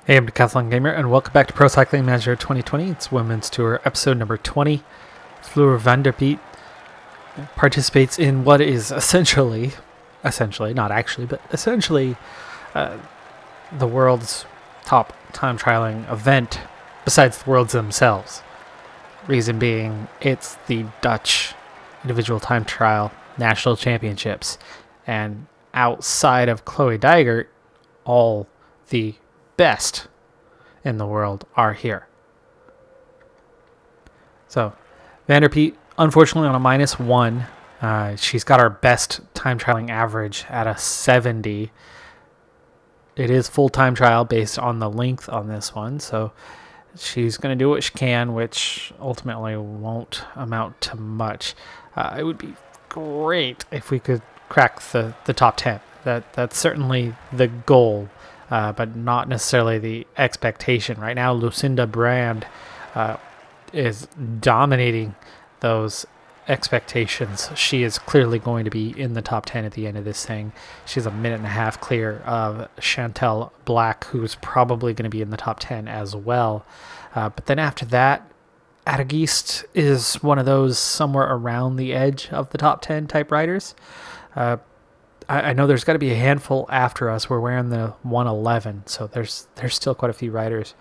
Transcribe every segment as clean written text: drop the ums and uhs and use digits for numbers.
Hey, I'm Decathlon Gamer, and welcome back to Pro Cycling Manager 2020. It's Women's Tour, episode number 20. Fleur van der Piet participates in what is essentially, not actually, but essentially the world's top time trialing event, besides the world's themselves. Reason being, it's the Dutch Individual Time Trial National Championships, and outside of Chloe Dijkert, all the best in the world are here. So, Van der Piet, unfortunately, on a -1. She's got our best time trialing average at a 70. It is full time trial based on the length on this one, so she's going to do what she can, which ultimately won't amount to much. It would be great if we could crack the top 10. That's certainly the goal. But not necessarily the expectation. Right now, Lucinda Brand is dominating those expectations. She is clearly going to be in the top 10 at the end of this thing. She's a minute and a half clear of Chantal Black, who's probably going to be in the top 10 as well. But then after that, Adagist is one of those somewhere around the edge of the top 10 type riders. I know there's got to be a handful after us. We're wearing the 111, so there's still quite a few riders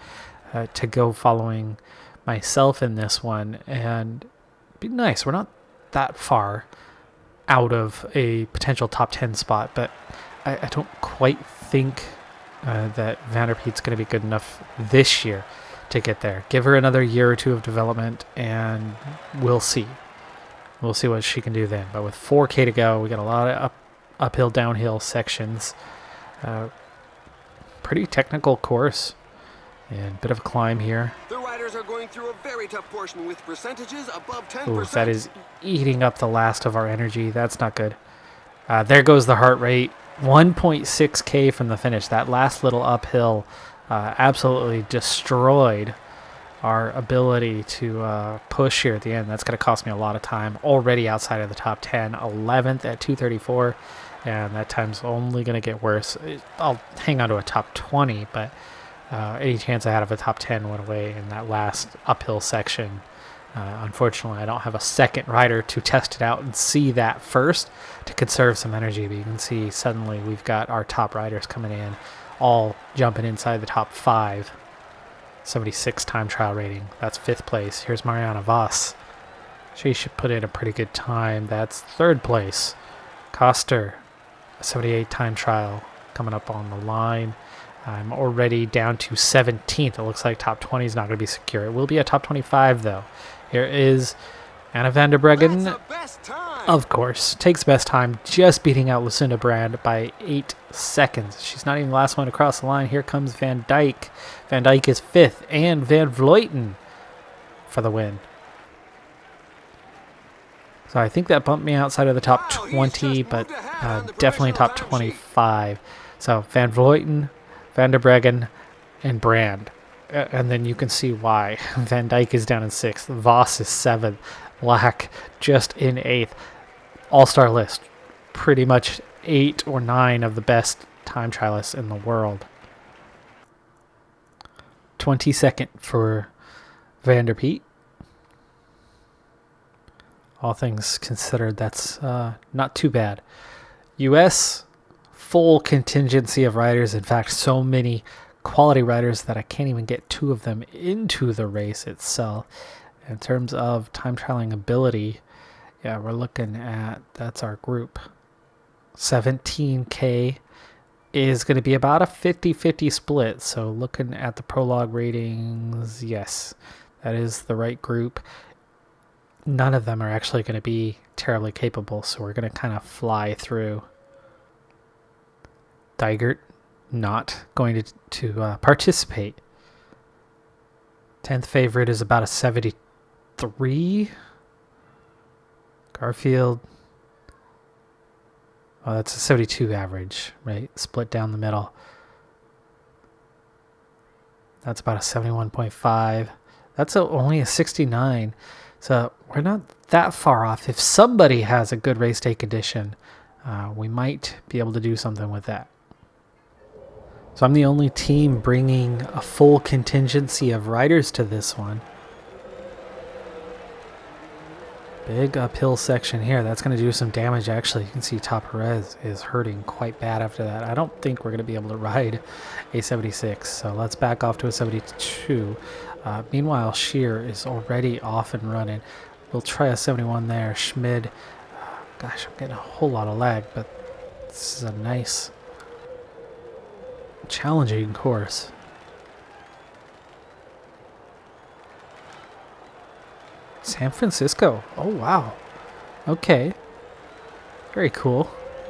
to go following myself in this one, and it'd be nice. We're not that far out of a potential top 10 spot, but I don't quite think that Van der Piet's going to be good enough this year to get there. Give her another year or two of development, and we'll see. We'll see what she can do then. But with 4K to go, we got a lot of uphill, downhill sections. Pretty technical course. And a bit of a climb here. The riders are going through a very tough portion with percentages above 10%. Ooh, that is eating up the last of our energy. That's not good. There goes the heart rate. 1.6K from the finish. That last little uphill absolutely destroyed our ability to push here at the end. That's going to cost me a lot of time. Already outside of the top 10. 11th at 2:34. And that time's only going to get worse. I'll hang on to a top 20, but any chance I had of a top 10 went away in that last uphill section. Unfortunately, I don't have a second rider to test it out and see that first to conserve some energy. But you can see suddenly we've got our top riders coming in, all jumping inside the top 5. 76 time trial rating. That's 5th place. Here's Marianne Vos. She should put in a pretty good time. That's 3rd place. Koster, 78 time trial coming up on the line. I'm already down to 17th. It looks like top 20 is not going to be secure. It will be a top 25 though. Here is Anna van der Breggen. Of course, takes best time, just beating out Lucinda Brand by 8 seconds. She's not even the last one to cross the line. Here comes Van Dijk. Van Dijk is 5th, and Van Vleuten for the win. So I think that bumped me outside of the top 20, but definitely top 25. So Van Vleuten, Van der Breggen, and Brand. And then you can see why. Van Dijk is down in 6th. Vos is 7th. Black just in 8th. All-star list. Pretty much 8 or 9 of the best time trialists in the world. 22nd for Van der Piet. All things considered, that's not too bad. U.S., full contingency of riders. In fact, so many quality riders that I can't even get 2 of them into the race itself. In terms of time trialing ability, yeah, we're looking at, that's our group. 17K is going to be about a 50-50 split. So looking at the prologue ratings, yes, that is the right group. None of them are actually going to be terribly capable, so we're going to kind of fly through. Dijkert not going to participate. 10th favorite is about a 73. Garfield, oh, that's a 72 average, right? Split down the middle. That's about a 71.5. That's only a 69. So we're not that far off. If somebody has a good race day condition, we might be able to do something with that. So I'm the only team bringing a full contingency of riders to this one. Big uphill section here. That's going to do some damage, actually. You can see Top Perez is hurting quite bad after that. I don't think we're going to be able to ride a 76, so let's back off to a 72. Meanwhile, Sheer is already off and running. We'll try a 71 there. Schmid, gosh, I'm getting a whole lot of lag, but this is a nice, challenging course. San Francisco. Oh, wow. Okay. Very cool.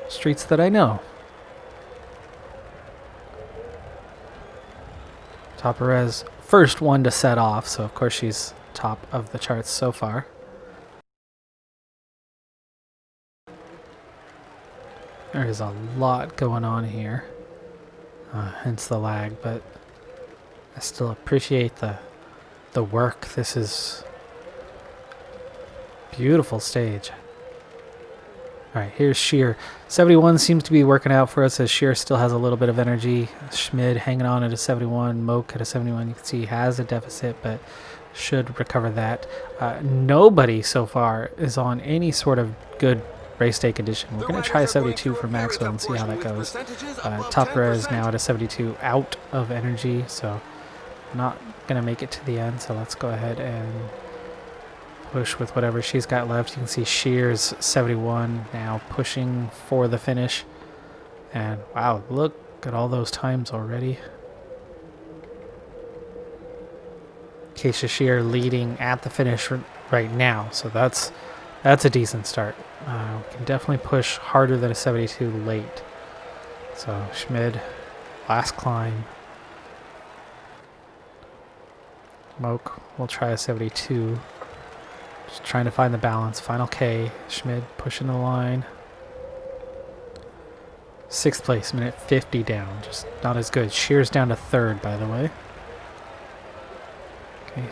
Streets that I know. Top Perez, first one to set off, so of course she's top of the charts so far. There is a lot going on here, hence the lag, but I still appreciate the work. This is beautiful stage. All right, here's Sheer. 71 seems to be working out for us as Sheer still has a little bit of energy. Schmid hanging on at a 71. Moak at a 71. You can see he has a deficit, but should recover that. Nobody so far is on any sort of good race day condition. We're going to try a 72 for Maxwell and see how that goes. Top Perez now at a 72 out of energy, so not going to make it to the end. So let's go ahead and push with whatever she's got left. You can see Shear's 71 now pushing for the finish. And wow, look at all those times already. Keisha Shear leading at the finish right now, so that's a decent start. We can definitely push harder than a 72 late. So Schmid, last climb. Moak will try a 72. Just trying to find the balance. Final K. Schmid pushing the line. 6th place, minute 50 down. Just not as good. Shear's down to 3rd, by the way. Okay,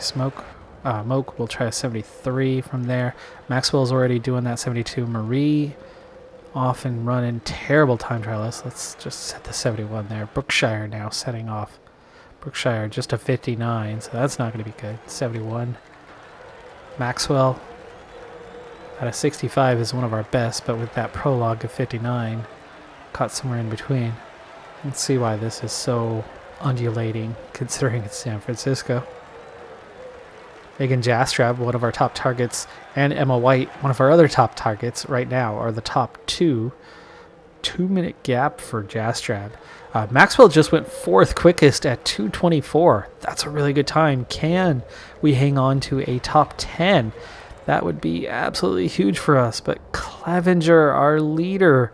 Moak will try a 73 from there. Maxwell's already doing that 72. Marie off and running. Terrible time trialist. Let's just set the 71 there. Brookshire now setting off. Brookshire just a 59, so that's not going to be good. 71. Maxwell at a 65 is one of our best, but with that prologue of 59, caught somewhere in between. Let's see why this is so undulating, considering it's San Francisco. Megan Jastrab, one of our top targets, and Emma White, one of our other top targets right now, are the top two. 2-minute gap for Jastrab. Maxwell just went 4th quickest at 2:24. That's a really good time. Can we hang on to a top 10? That would be absolutely huge for us. But Clevenger, our leader,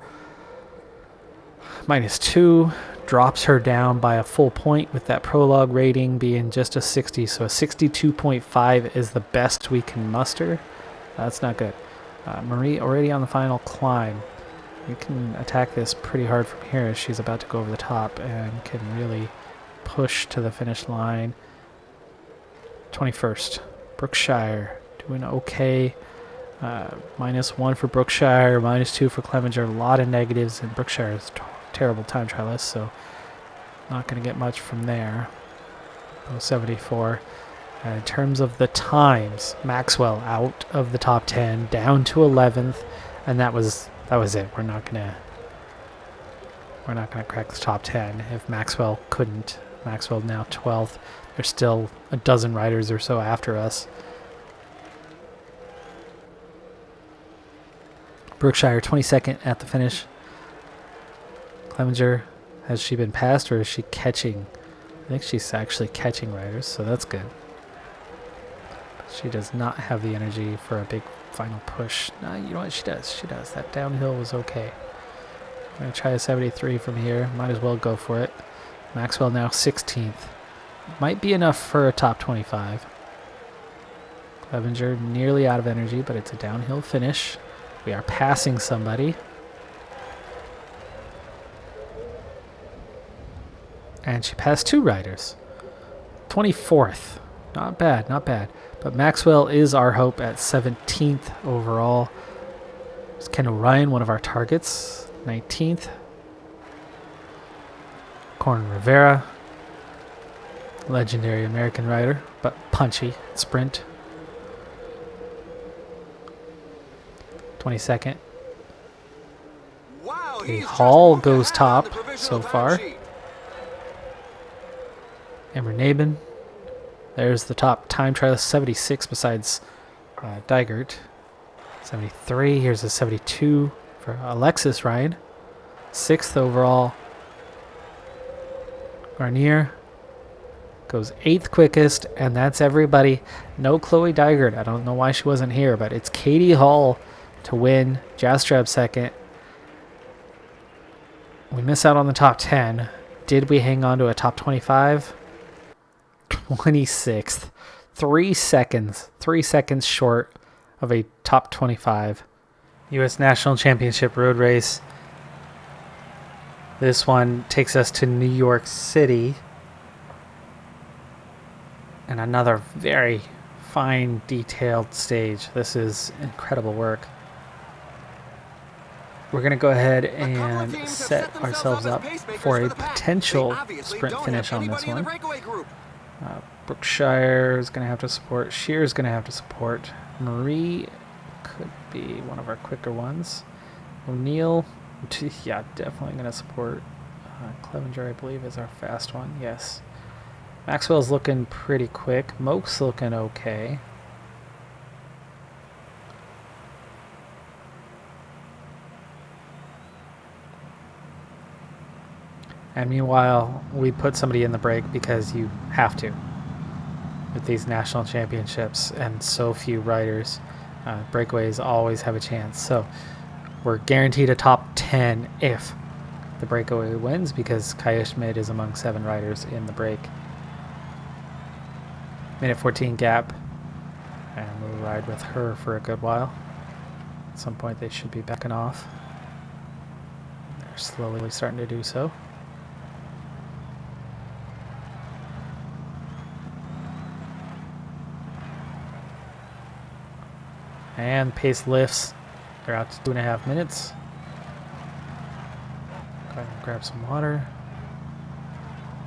-2, drops her down by a full point with that prologue rating being just a 60. So a 62.5 is the best we can muster. That's not good. Marie already on the final climb. You can attack this pretty hard from here as she's about to go over the top and can really push to the finish line. 21st. Brookshire doing okay. -1 for Brookshire, -2 for Clevenger. A lot of negatives, and Brookshire is terrible time trialist, so not going to get much from there. 74. In terms of the times, Maxwell out of the top 10, down to 11th, and that was it. We're not gonna crack the top 10 if Maxwell couldn't. Maxwell now 12th. There's still a dozen riders or so after us. Brookshire 22nd at the finish. Clevenger, has she been passed or is she catching? I think she's actually catching riders, so that's good. But she does not have the energy for a big final push. No, you know what she does? She does. That downhill was okay. I'm going to try a 73 from here. Might as well go for it. Maxwell now 16th. Might be enough for a top 25. Clevenger nearly out of energy, but it's a downhill finish. We are passing somebody. And she passed 2 riders. 24th. Not bad, not bad. But Maxwell is our hope at 17th overall. It's Kendall Ryan, one of our targets, 19th. Corn Rivera, legendary American rider, but punchy. Sprint. 22nd. Wow, Okay, he's just Hall moved goes ahead on the top provisional so time far. sheet. Amber Nabin. There's the top time trialist, 76 besides Dygert. 73. Here's a 72 for Alexis Ryan. 6th overall. Garnier goes 8th quickest, and that's everybody. No Chloe Dygert. I don't know why she wasn't here, but it's Katie Hall to win. Jastrab second. We miss out on the top 10. Did we hang on to a top 25? 26th. 3 seconds. 3 seconds short of a top 25. U.S. National Championship road race. This one takes us to New York City. And another very fine, detailed stage. This is incredible work. We're going to go ahead and set ourselves up for a potential sprint finish on this one. Brookshire is going to have to support. Shear is going to have to support. Marie could be one of our quicker ones. O'Neill, yeah, definitely going to support. Clevenger, I believe, is our fast one. Yes. Maxwell's looking pretty quick. Moak's looking okay. And meanwhile, we put somebody in the break because you have to. With these national championships and so few riders, breakaways always have a chance. So we're guaranteed a top 10 if the breakaway wins, because Kaya Schmid is among 7 riders in the break. Minute 14 gap, and we'll ride with her for a good while. At some point they should be backing off. They're slowly starting to do so. And pace lifts. They're out to 2.5 minutes. Go ahead and grab some water.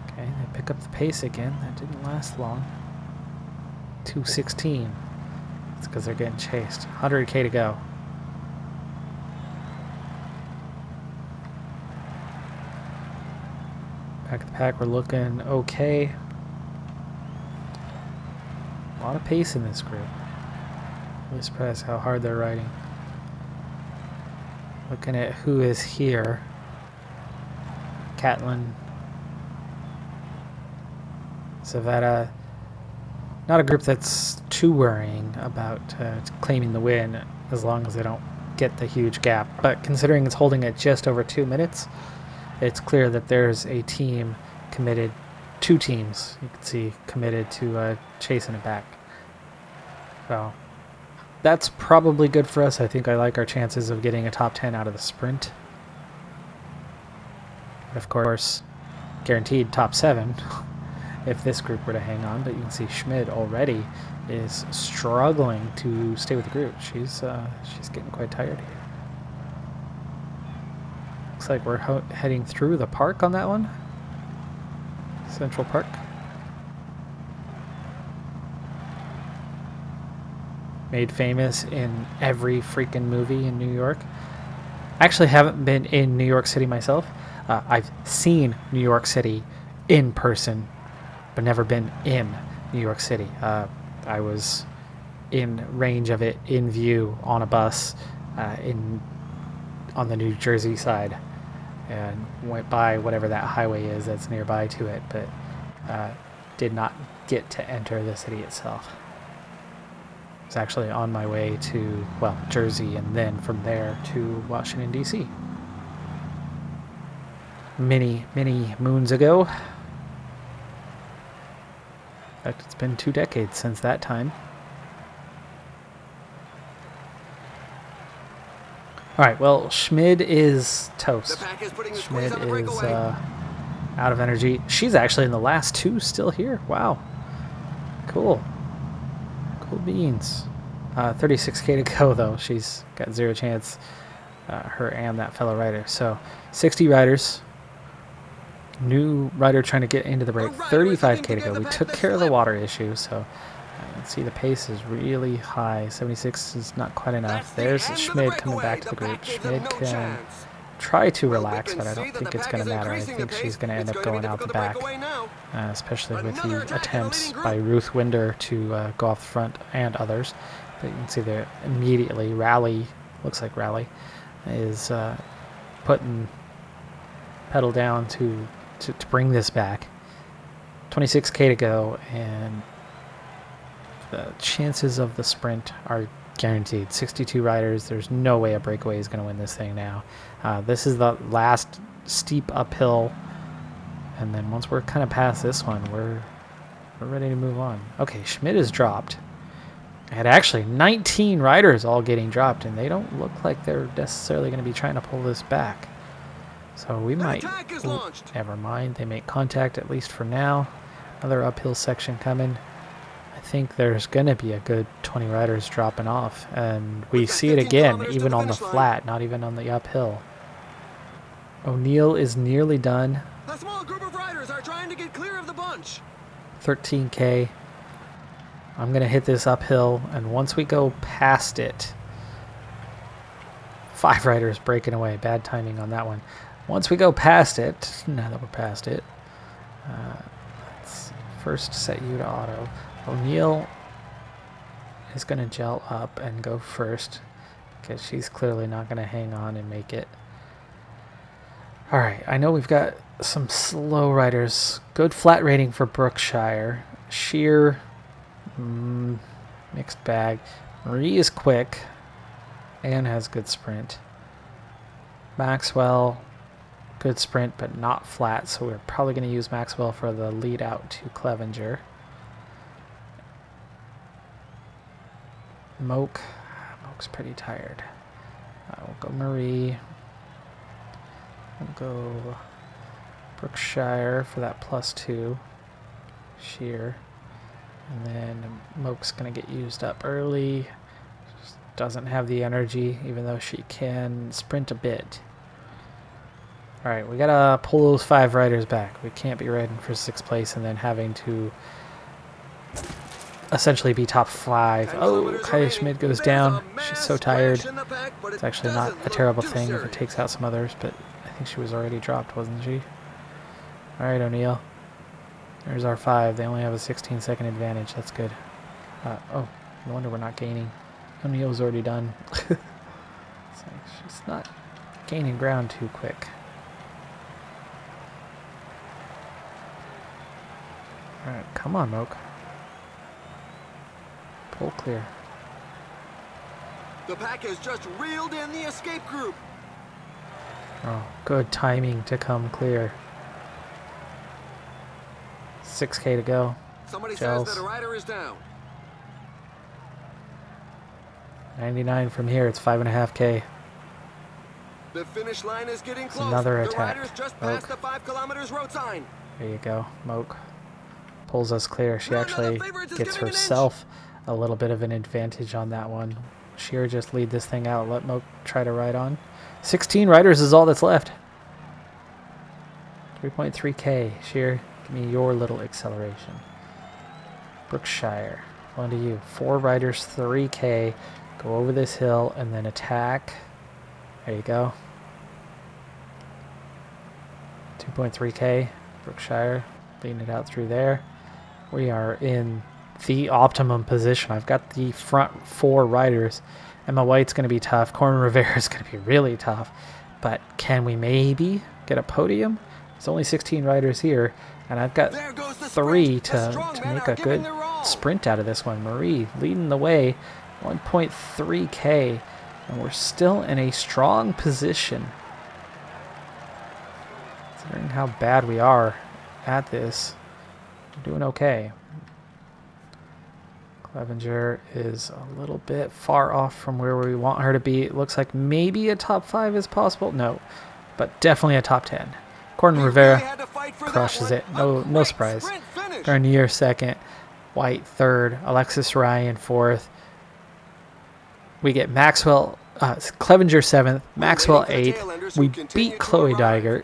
Okay, they pick up the pace again. That didn't last long. 2:16. It's because they're getting chased. 100K to go. Back of the pack, we're looking okay. A lot of pace in this group. Really surprised how hard they're riding. Looking at who is here. Catlin. Zavada. Not a group that's too worrying about claiming the win as long as they don't get the huge gap. But considering it's holding at just over 2 minutes, it's clear that there's a team committed, 2 teams you can see committed to chasing it back. So that's probably good for us. I think I like our chances of getting a top 10 out of the sprint. Of course, guaranteed top 7 if this group were to hang on. But you can see Schmid already is struggling to stay with the group. She's getting quite tired here. Looks like we're heading through the park on that one. Central Park. Made famous in every freaking movie in New York. I actually haven't been in New York City myself. I've seen New York City in person, but never been in New York City. I was in range of it, in view, on a bus, on the New Jersey side, and went by whatever that highway is that's nearby to it, but did not get to enter the city itself. I was actually on my way to, well, Jersey, and then from there to Washington, D.C. Many, many moons ago. In fact, it's been 2 decades since that time. All right, well, Schmid is toast. Schmid is out of energy. She's actually in the last 2 still here. Wow. Cool. Cool beans. 36K to go, though. She's got 0 chance, her and that fellow rider. So 60 riders. New rider trying to get into the break. A rider is 35k looking to to go. get We the took back care of the slip. water issue, so you can see the pace is really high. 76 is not quite enough. That's the There's end of the Schmid coming breakaway. back to The the group. back gave them Schmid no can chance. try to Well, we relax, can but I see don't that think the it's pack going is to matter. I increasing the think she's pace. going to end It's up going to be going out the difficult to back, break away now. especially with Another the attack in the attempts leading group. by Ruth Winder to go off the front and others. But you can see there immediately Rally, looks like Rally, is putting pedal down to bring this back. 26k to go, and the chances of the sprint are guaranteed. 62 riders. There's no way a breakaway is going to win this thing now. This is the last steep uphill, and then once we're kind of past this one, we're ready to move on. Okay, Schmidt is dropped. I had actually 19 riders all getting dropped, and they don't look like they're necessarily going to be trying to pull this back. So we might... Attack is launched. Never mind. They make contact, at least for now. Another uphill section coming. I think there's going to be a good 20 riders dropping off. And we We've got see it 15 again, kilometers to even the on the finish line. flat, not even on the uphill. O'Neill is nearly done. A small group of riders are trying to get clear of the bunch. 13k. I'm going to hit this uphill, and once we go past it... 5 riders breaking away. Bad timing on that one. Once we go past it, now that we're past it, let's first set you to auto. O'Neill is going to gel up and go first because she's clearly not going to hang on and make it. All right, I know we've got some slow riders. Good flat rating for Brookshire. Sheer, mixed bag. Marie is quick and has good sprint. Maxwell, good sprint, but not flat, so we're probably going to use Maxwell for the lead out to Clevenger. Moke's pretty tired. We'll go Marie. We'll go Brookshire for that +2. Sheer. And then Moke's going to get used up early. Just doesn't have the energy, even though she can sprint a bit. Alright, we gotta pull those 5 riders back. We can't be riding for 6th place and then having to essentially be top 5. Oh, Kaya Schmidt goes down. She's so tired. It's actually not a terrible thing if it takes out some others, but I think she was already dropped, wasn't she? Alright, O'Neill. There's our 5. They only have a 16-second advantage. That's good. Oh, no wonder we're not gaining. O'Neill's already done. She's not gaining ground too quick. Alright, come on, Moke. Pull clear. The pack has just reeled in the escape group. Oh, good timing to come clear. 6k to go. Somebody Gels. says that a rider is down. 99 from here. It's 5.5k. The finish line is getting close. Another the attack. riders just Moke. passed the 5 kilometers road sign. There you go. Moke pulls us clear. She None of the actually favorites is gets giving an inch. herself a little bit of an advantage on that one. Sheer just lead this thing out. Let Moke try to ride on. 16 riders is all that's left. 3.3k. Sheer, give me your little acceleration. Brookshire, on to you. 4 riders, 3k. Go over this hill and then attack. There you go. 2.3k. Brookshire, leading it out through there. We are in the optimum position. I've got the front 4 riders. Emma White's going to be tough. Corin Rivera is going to be really tough. But can we maybe get a podium? There's only 16 riders here, and I've got There goes the 3 sprint. The to strong men make are a giving good their all. sprint out of this one. Marie leading the way, 1.3k, and we're still in a strong position. Considering how bad we are at this, we're doing okay. Clevenger is a little bit far off from where we want her to be. It looks like maybe a top 5 is possible. No, but definitely a top 10. Corin We Rivera really had to fight for that crushes one. it. A No great surprise. sprint finish. Garnier second, White third, Alexis Ryan fourth. We get Maxwell, Clevenger 7th, Maxwell waiting for the 8th. tail enders who We continue beat to Chloe arrive. Dygert.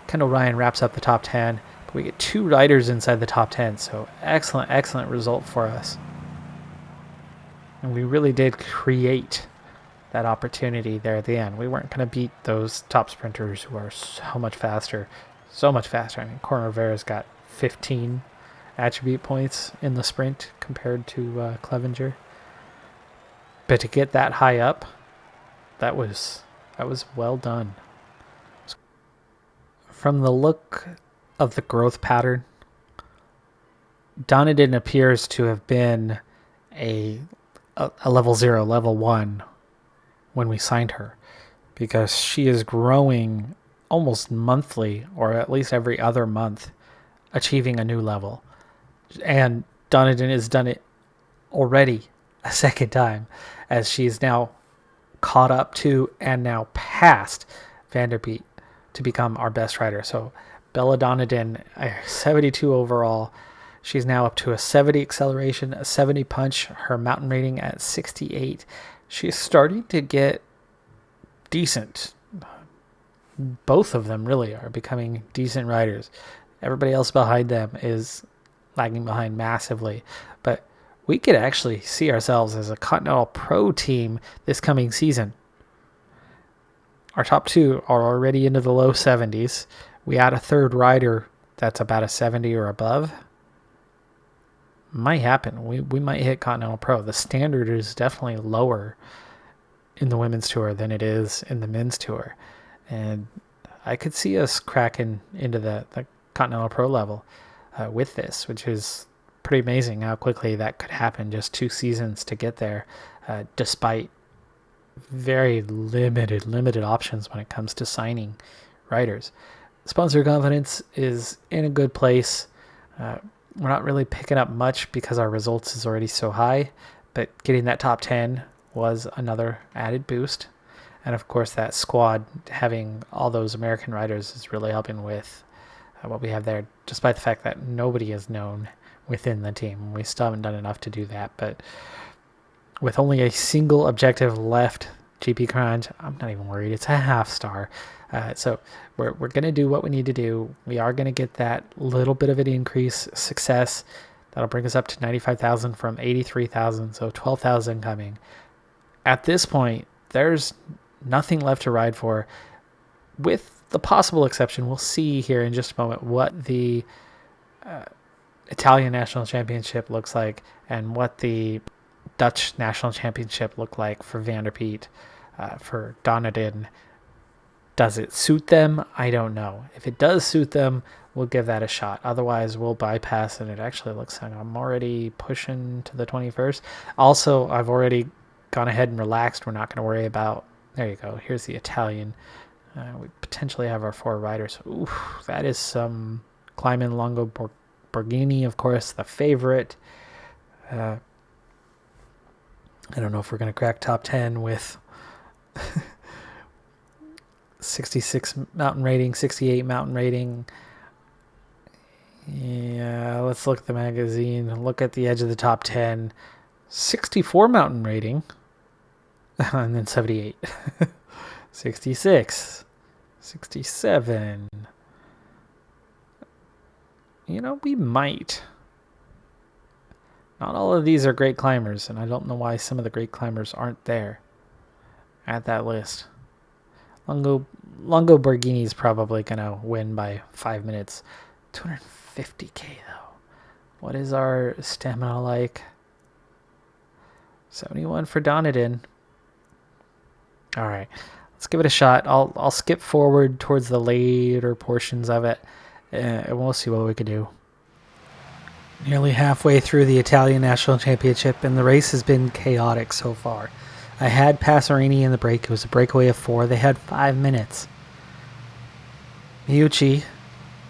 Kendall Ryan wraps up the top 10. But we get 2 riders inside the top 10. So excellent, excellent result for us. And we really did create that opportunity there at the end. We weren't going to beat those top sprinters who are so much faster. So much faster. I mean, Corin Rivera's got 15 attribute points in the sprint compared to Clevenger. But to get that high up, that was well done. From the look of the growth pattern, Donaden appears to have been a level 0, level 1 when we signed her, because she is growing almost monthly, or at least every other month, achieving a new level. And Donaden has done it already a second time, as she's now caught up to and now past Vanderpeet to become our best rider. So Bella Donaden, a 72 overall. She's now up to a 70 acceleration, a 70 punch, her mountain rating at 68. She's starting to get decent. Both of them really are becoming decent riders. Everybody else behind them is lagging behind massively. But we could actually see ourselves as a Continental Pro team this coming season. Our top 2 are already into the low 70s. We add a third rider that's about a 70 or above. Might happen. We might hit Continental Pro. The standard is definitely lower in the women's tour than it is in the men's tour. And I could see us cracking into the Continental Pro level with this, which is pretty amazing how quickly that could happen. Just 2 seasons to get there, despite very limited options when it comes to signing riders. Sponsor confidence is in a good place. We're not really picking up much because our results is already so high, but getting that top 10 was another added boost. And of course, that squad, having all those American riders, is really helping with what we have there, despite the fact that nobody is known within the team. We still haven't done enough to do that, but with only a single objective left, GP Crunch, I'm not even worried. It's a half star. So we're going to do what we need to do. We are going to get that little bit of an increase success. That'll bring us up to 95,000 from 83,000, so 12,000 coming. At this point, there's nothing left to ride for, with the possible exception. We'll see here in just a moment what the Italian National Championship looks like and what the Dutch National Championship look like for Vanderpeet, for Donaden. Does it suit them? I don't know. If it does suit them, we'll give that a shot. Otherwise, we'll bypass, and it actually looks like I'm already pushing to the 21st. Also, I've already gone ahead and relaxed. We're not going to worry about... There you go. Here's the Italian. We potentially have our 4 riders. Ooh, that is some climbing. Longo Borghini, of course, the favorite. I don't know if we're going to crack top 10 with 66 mountain rating, 68 mountain rating. Yeah, let's look at the magazine. Look at the edge of the top 10. 64 mountain rating. And then 78. 66. 67. You know, we might. Not all of these are great climbers, and I don't know why some of the great climbers aren't there at that list. Longo Borghini is probably going to win by 5 minutes. 250k, though. What is our stamina like? 71 for Donaden. All right, let's give it a shot. I'll skip forward towards the later portions of it, and we'll see what we can do. Nearly halfway through the Italian National Championship, and the race has been chaotic so far. I had Passerini in the break. It was a breakaway of 4. They had 5 minutes. Miucci,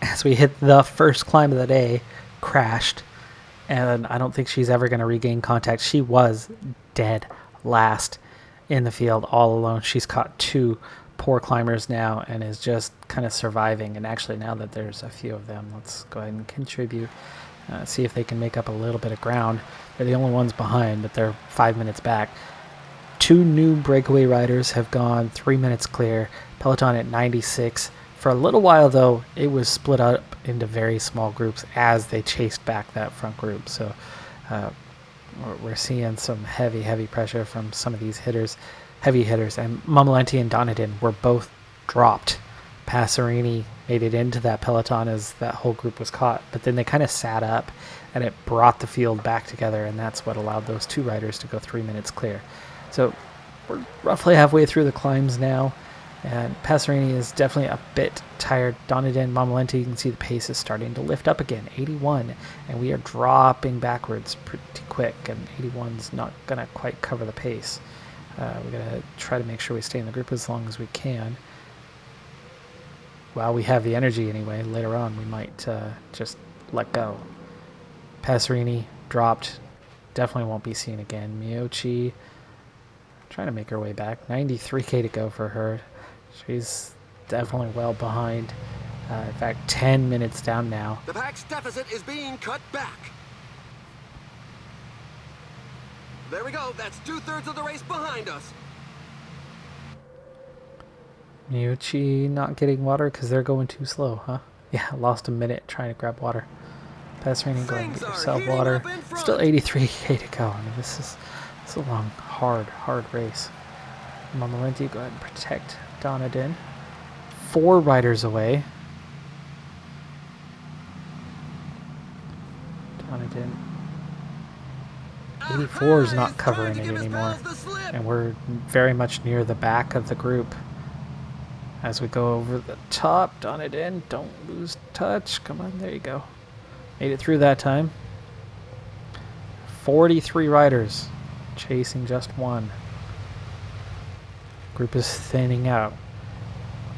as we hit the first climb of the day, crashed, and I don't think she's ever going to regain contact. She was dead last in the field all alone. She's caught 2 poor climbers now and is just kind of surviving. And actually, now that there's a few of them, let's go ahead and contribute. See if they can make up a little bit of ground. They're the only ones behind, but they're 5 minutes back. 2 new breakaway riders have gone 3 minutes clear. Peloton at 96, For a little while, though, it was split up into very small groups as they chased back that front group. So we're seeing some heavy pressure from some of these hitters, heavy hitters. And Mamalenti and Donadin were both dropped. Passerini made it into that peloton as that whole group was caught, but then they kind of sat up and it brought the field back together, and that's what allowed those 2 riders to go 3 minutes clear. So we're roughly halfway through the climbs now, and Passerini is definitely a bit tired. Donadin, Mamalenti, you can see the pace is starting to lift up again, 81, and we are dropping backwards pretty quick, and 81's not going to quite cover the pace. We're going to try to make sure we stay in the group as long as we can. While we have the energy anyway, later on we might just let go. Passerini dropped. Definitely won't be seen again. Miyochi trying to make her way back. 93k to go for her. She's definitely well behind. In fact, 10 minutes down now. The pack's deficit is being cut back. There we go. That's 2/3 of the race behind us. Miyochi not getting water because they're going too slow, huh? Yeah, lost a minute trying to grab water. Passerini, go ahead and get yourself water. Still 83k to go. I mean, it's a long, hard race. Mamalenti, go ahead and protect Donadin. 4 riders away. Donadin. 84 is not covering it anymore. And we're very much near the back of the group. As we go over the top, Donadin, don't lose touch. Come on, there you go. Made it through that time. 43 riders chasing just 1. Group is thinning out.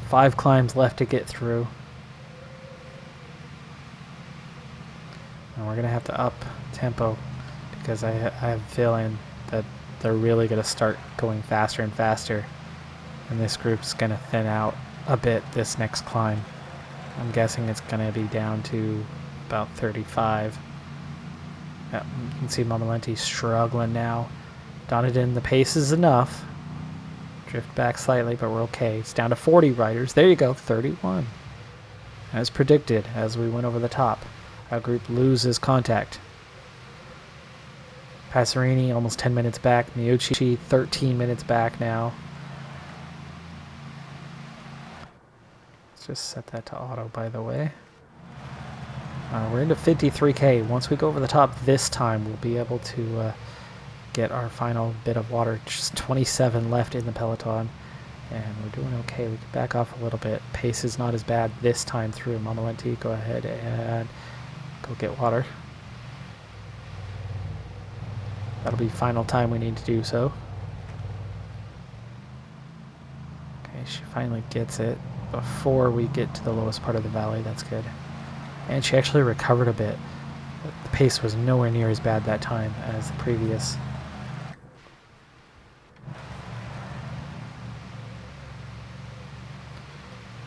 5 climbs left to get through. And we're going to have to up tempo because I have a feeling that they're really going to start going faster and faster. And this group's going to thin out a bit this next climb. I'm guessing it's going to be down to about 35. Yep, you can see Mamalenti struggling now. Donadin, the pace is enough. Drift back slightly, but we're okay. It's down to 40 riders. There you go, 31. As predicted, as we went over the top, our group loses contact. Passerini almost 10 minutes back. Miyochi 13 minutes back now. Just set that to auto, by the way. We're into 53k. Once we go over the top this time, we'll be able to get our final bit of water. Just 27 left in the peloton, and we're doing okay. We can back off a little bit. Pace is not as bad this time through. Mamalenti, go ahead and go get water. That'll be final time we need to do so. Okay, she finally gets it before we get to the lowest part of the valley. That's good. And she actually recovered a bit. The pace was nowhere near as bad that time as the previous.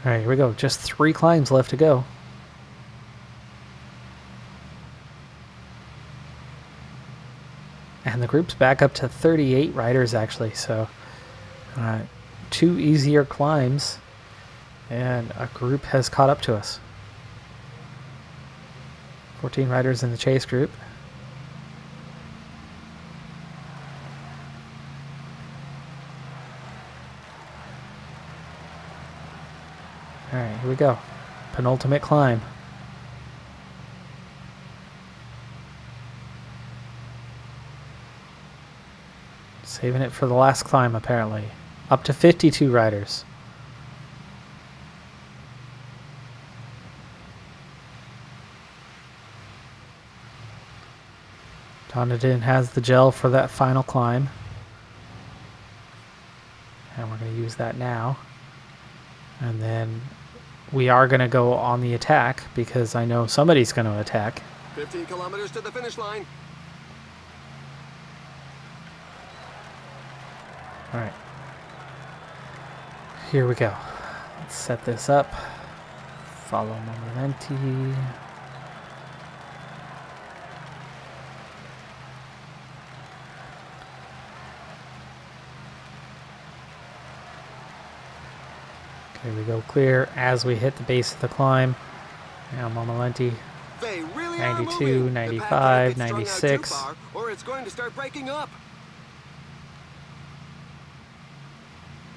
Alright, here we go. Just 3 climbs left to go. And the group's back up to 38 riders, actually. So 2 easier climbs. And a group has caught up to us. 14 riders in the chase group. Alright, here we go. Penultimate climb. Saving it for the last climb, apparently. Up to 52 riders. Donadin has the gel for that final climb. And we're going to use that now. And then we are going to go on the attack because I know somebody's going to attack. 15 kilometers to the finish line. All right. Here we go. Let's set this up. Follow Mamalenti. Here we go, clear as we hit the base of the climb. Now Momalenti, They really 92, 95, 96. Far, or it's going to start breaking up.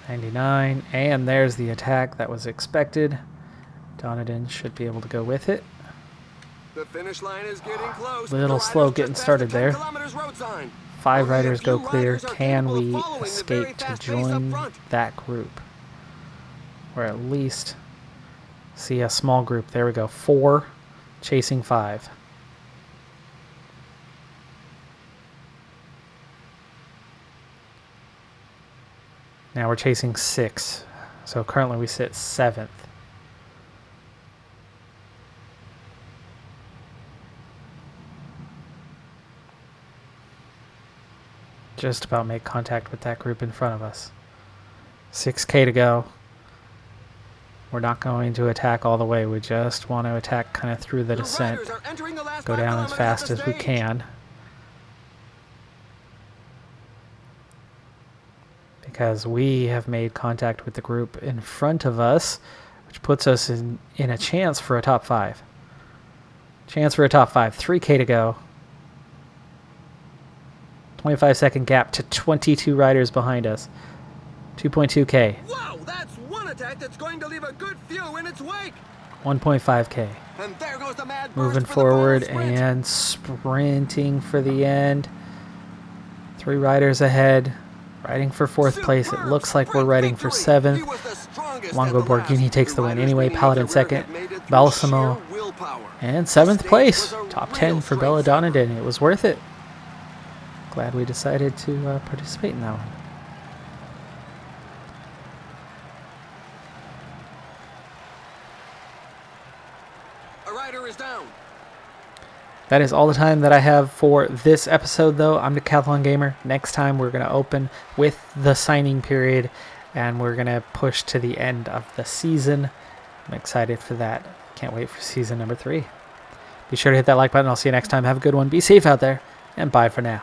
99, and there's the attack that was expected. Donovan should be able to go with it. The finish line is getting close. Little slow getting started there. 5 riders go clear. Can we escape to join that group? Or at least see a small group. There we go. 4 chasing 5. Now we're chasing 6. So currently we sit 7th. Just about make contact with that group in front of us. 6K to go. We're not going to attack all the way. We just want to attack kind of through the descent. Go down as fast as we can. Because we have made contact with the group in front of us, which puts us in a chance for a top 5. Chance for a top 5. 3K to go. 25-second gap to 22 riders behind us. 2.2K. Wow, that's one attack that's going to leave a good few in its wake. 1.5K. And there goes the mad burst Moving for forward the final sprint. and sprinting for the end. 3 riders ahead. Riding for 4th place. It looks like we're riding for 7th. Longo Borghini takes the win anyway. Paladin 2nd. Bellissimo. And 7th place. Top 10 for Bella Donadin. It was worth it. Glad we decided to participate in that one. A rider is down. That is all the time that I have for this episode, though. I'm Decathlon Gamer. Next time, we're going to open with the signing period, and we're going to push to the end of the season. I'm excited for that. Can't wait for season number 3. Be sure to hit that like button. I'll see you next time. Have a good one. Be safe out there, and bye for now.